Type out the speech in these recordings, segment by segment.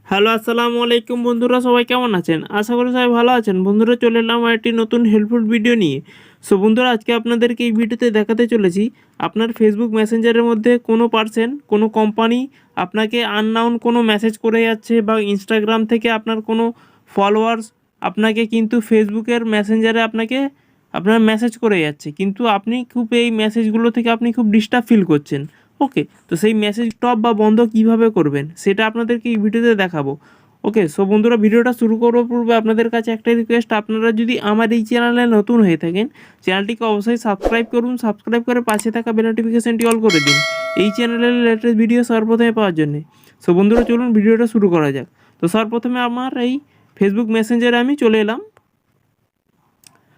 Hello, আসসালামু আলাইকুম বন্ধুরা, সবাই কেমন আছেন? আশা করি সবাই ভালো আছেন। বন্ধুরা, চলে এলাম একটি নতুন হেল্পফুল ভিডিও নিয়ে। সো বন্ধুরা, আজকে আপনাদেরকে এই ভিডিওতে দেখাতে চলেছি আপনার ফেসবুক মেসেঞ্জারের মধ্যে কোনো পার্সন, কোনো কোম্পানি আপনাকে আননাউন কোনো মেসেজ করে যাচ্ছে, বা ইনস্টাগ্রাম থেকে আপনার কোনো ফলোয়ার্স আপনাকে কিন্তু ফেসবুকের মেসেঞ্জারে আপনার মেসেজ করে যাচ্ছে, কিন্তু আপনি খুব এই মেসেজগুলো থেকে আপনি খুব ডিস্টার্ব ফিল করছেন। ওকে, তো সেই মেসেজ স্টপ বা বন্ধ কিভাবে করবেন সেটা আপনাদেরকে এই ভিডিওতে দেখাবো। ওকে, সো বন্ধুরা, ভিডিওটা শুরু করার পূর্বে আপনাদের কাছে একটা রিকোয়েস্ট, আপনারা যদি আমার এই চ্যানেলে নতুন হয়ে থাকেন, চ্যানেলটিকে অবশ্যই সাবস্ক্রাইব করুন। সাবস্ক্রাইব করে পাশে থাকা বেল নোটিফিকেশনটি অল করে দিন এই চ্যানেলের লেটেস্ট ভিডিও সর্বপ্রথমে পাওয়ার জন্য। সো বন্ধুরা, চলুন ভিডিওটা শুরু করা যাক। তো সর্বপ্রথমে আমার এই ফেসবুক মেসেঞ্জারে আমি চলে এলাম।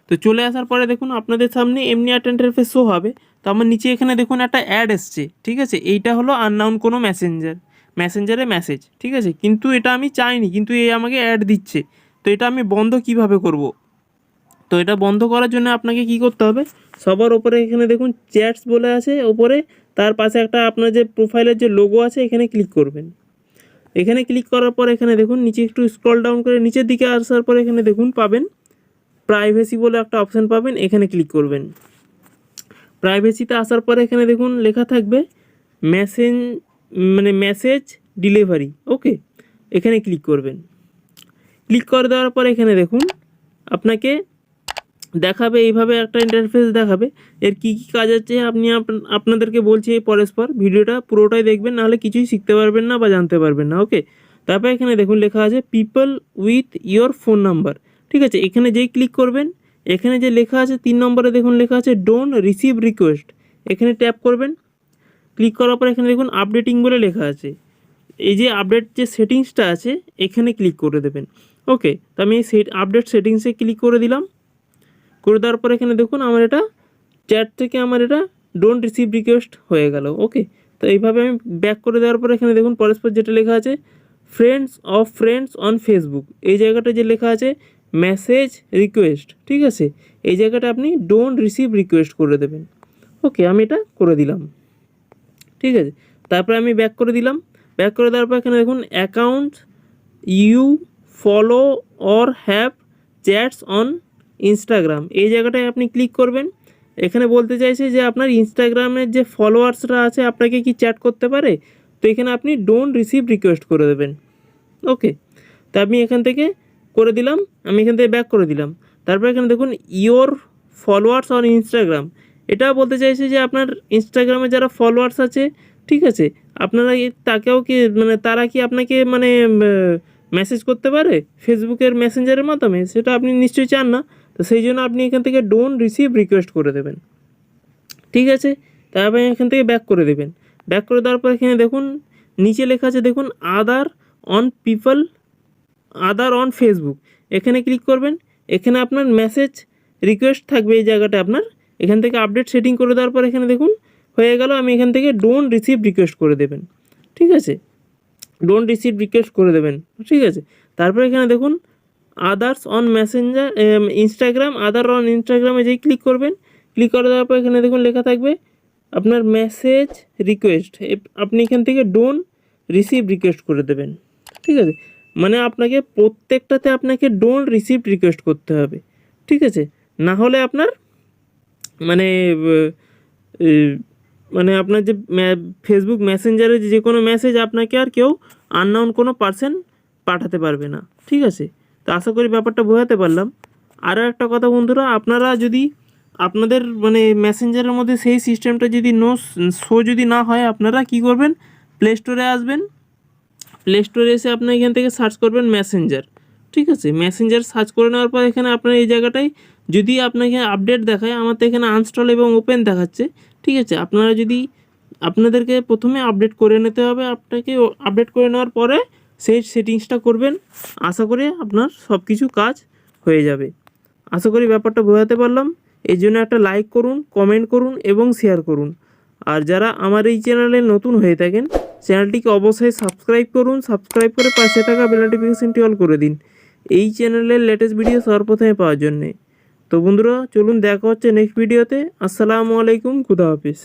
তো চলে আসার পরে দেখুন আপনাদের সামনে এমনি একটা ইন্টারফেস শো হবে। তো আমার নিচে এখানে দেখুন একটা অ্যাড এসছে, ঠিক আছে? এইটা হলো আননাউন কোনো মেসেঞ্জারে মেসেজ, ঠিক আছে? কিন্তু এটা আমি চাইনি, কিন্তু এই আমাকে অ্যাড দিচ্ছে। তো এটা আমি বন্ধ কিভাবে করব? তো এটা বন্ধ করার জন্য আপনাকে কি করতে হবে, সবার ওপরে এখানে দেখুন চ্যাটস বলে আছে ওপরে, তার পাশে একটা আপনার যে প্রোফাইলের যে লোগো আছে এখানে ক্লিক করবেন। এখানে ক্লিক করার পর এখানে দেখুন নিচে একটু স্ক্রল ডাউন করে নিচের দিকে আসার পর এখানে দেখুন পাবেন প্রাইভেসি বলে একটা অপশান পাবেন, এখানে ক্লিক করবেন। প্রাইভেসিতে আসার পরে এখানে দেখুন লেখা থাকবে মেসেজ ডেলিভারি। ওকে, এখানে ক্লিক করবেন। ক্লিক করে দেওয়ার পরে এখানে দেখুন আপনাকে দেখাবে এইভাবে একটা ইন্টারফেস দেখাবে। এর কি কি কাজ আছে আপনাদেরকে বলছি এই পরস্পর, ভিডিওটা পুরোটাই দেখবেন, নাহলে কিছুই শিখতে পারবেন না বা জানতে পারবেন না। ওকে, তারপর এখানে দেখুন লেখা আছে people with your phone number, ঠিক আছে? এখানে যেই ক্লিক করবেন, এখানে যে লেখা আছে 3 নম্বরে দেখুন লেখা আছে ডোন্ট রিসিভ রিকোয়েস্ট, এখানে ট্যাপ করবেন। ক্লিক করার পর এখানে দেখুন আপডেটিং বলে লেখা আছে, এই যে আপডেট যে সেটিংসটা আছে এখানে ক্লিক করে দেবেন। ওকে, তো আমি আপডেট সেটিংসে ক্লিক করে দিলাম। করে দেওয়ার পর এখানে দেখুন আমার এটা চ্যাট থেকে আমার এটা ডোন্ট রিসিভ রিকোয়েস্ট হয়ে গেল। ওকে, তো এইভাবে আমি ব্যাক করে দেওয়ার পর এখানে দেখুন পরস্পর যেটা লেখা আছে ফ্রেন্ডস অন ফেসবুক, এই জায়গাটা যে লেখা আছে মেসেজ রিকোয়েস্ট, ঠিক আছে? এই জায়গাটা আপনি ডোন্ট রিসিভ রিকোয়েস্ট করে দেবেন। ওকে, আমি এটা করে দিলাম, ঠিক আছে? তারপরে আমি ব্যাক করে দিলাম। ব্যাক করে দেওয়ার পর এখানে দেখুন account you follow or have chats on Instagram, এই জায়গাটায় আপনি ক্লিক করবেন। এখানে বলতে চাইছে যে আপনার ইনস্টাগ্রামের যে ফলোয়ার্সরা আছে আপনাকে কি চ্যাট করতে পারে, তো এখানে আপনি ডোন্ট রিসিভ রিকোয়েস্ট করে দেবেন। ওকে, তা আমি এখান থেকে করে দিলাম, আমি এখান থেকে ব্যাক করে দিলাম। তারপর এখানে দেখুন ইয়োর ফলোয়ার্স অন ইনস্টাগ্রাম, এটা বলতে চাইছে যে আপনার ইনস্টাগ্রামে যারা ফলোয়ার্স আছে, ঠিক আছে, আপনারা তাকেও কি তারা কি আপনাকে মেসেজ করতে পারে ফেসবুকের মেসেঞ্জারের মাধ্যমে, সেটা আপনি নিশ্চয়ই চান না। তো সেই জন্য আপনি এখান থেকে ডোন্ট রিসিভ রিকোয়েস্ট করে দেবেন, ঠিক আছে? তারপরে এখান থেকে ব্যাক করে দেবেন। ব্যাক করে দেওয়ার পর এখানে দেখুন নিচে লেখা আছে দেখুন আদার অন ফেসবুক, এখানে ক্লিক করবেন। এখানে আপনার মেসেজ রিকোয়েস্ট থাকবে এই জায়গাটা আপনার, এখান থেকে আপডেট সেটিং করে দেওয়ার পর এখানে দেখুন হয়ে গেল। আমি এখান থেকে ডোন্ট রিসিভ রিকোয়েস্ট করে দেবেন, ঠিক আছে? ডোন্ট রিসিভ রিকোয়েস্ট করে দেবেন, ঠিক আছে? তারপর এখানে দেখুন others on Messenger other on ইনস্টাগ্রামে যেই ক্লিক করবেন। ক্লিক করে দেওয়ার পর এখানে দেখুন লেখা থাকবে আপনার মেসেজ রিকোয়েস্ট, আপনি এখান থেকে ডোন্ট রিসিভ রিকোয়েস্ট করে দেবেন, ঠিক আছে? আপনাকে প্রত্যেকটাতে আপনাকে ডোন্ট রিসিভ রিকোয়েস্ট করতে হবে, ঠিক আছে? না হলে আপনার মানে আপনার যে ফেসবুক মেসেঞ্জারে যে কোনো মেসেজ আপনাকে আর কেউ আননাউন কোনো পার্সন পাঠাতে পারবে না, ঠিক আছে? তো আশা করি ব্যাপারটা বোঝাতে পারলাম। আরও একটা কথা বন্ধুরা, আপনারা যদি আপনাদের মেসেঞ্জারের মধ্যে সেই সিস্টেমটা যদি যদি না হয়, আপনারা কি করবেন, প্লে স্টোরে আসবেন। প্লে স্টোরে এসে আপনি এখান থেকে সার্চ করবেন মেসেঞ্জার, ঠিক আছে? মেসেঞ্জার সার্চ করে নেওয়ার পর এখানে আপনার এই জায়গাটায় যদি আপনাকে আপডেট দেখায়, আমার তো এখানে আনস্টল এবং ওপেন দেখাচ্ছে, ঠিক আছে? আপনাদেরকে প্রথমে আপডেট করে নিতে হবে। আপনাকে আপডেট করে নেওয়ার পরে সেই সেটিংসটা করবেন। আশা করি আপনার সব কিছু কাজ হয়ে যাবে। আশা করি ব্যাপারটা বোঝাতে পারলাম। এই জন্য একটা লাইক করুন, কমেন্ট করুন এবং শেয়ার করুন। আর যারা আমার এই চ্যানেলে নতুন হয়ে থাকেন, চ্যানেলটিকে অবশ্যই সাবস্ক্রাইব করুন। সাবস্ক্রাইব করে পাশে থাকা বেল নোটিফিকেশনটি অল করে দিন এই চ্যানেলের লেটেস্ট ভিডিও সর্বপ্রথমে পাওয়ার জন্যে। তো বন্ধুরা, চলুন দেখা হচ্ছে নেক্সট ভিডিওতে। আসসালামু আলাইকুম, খুদা হাফিজ।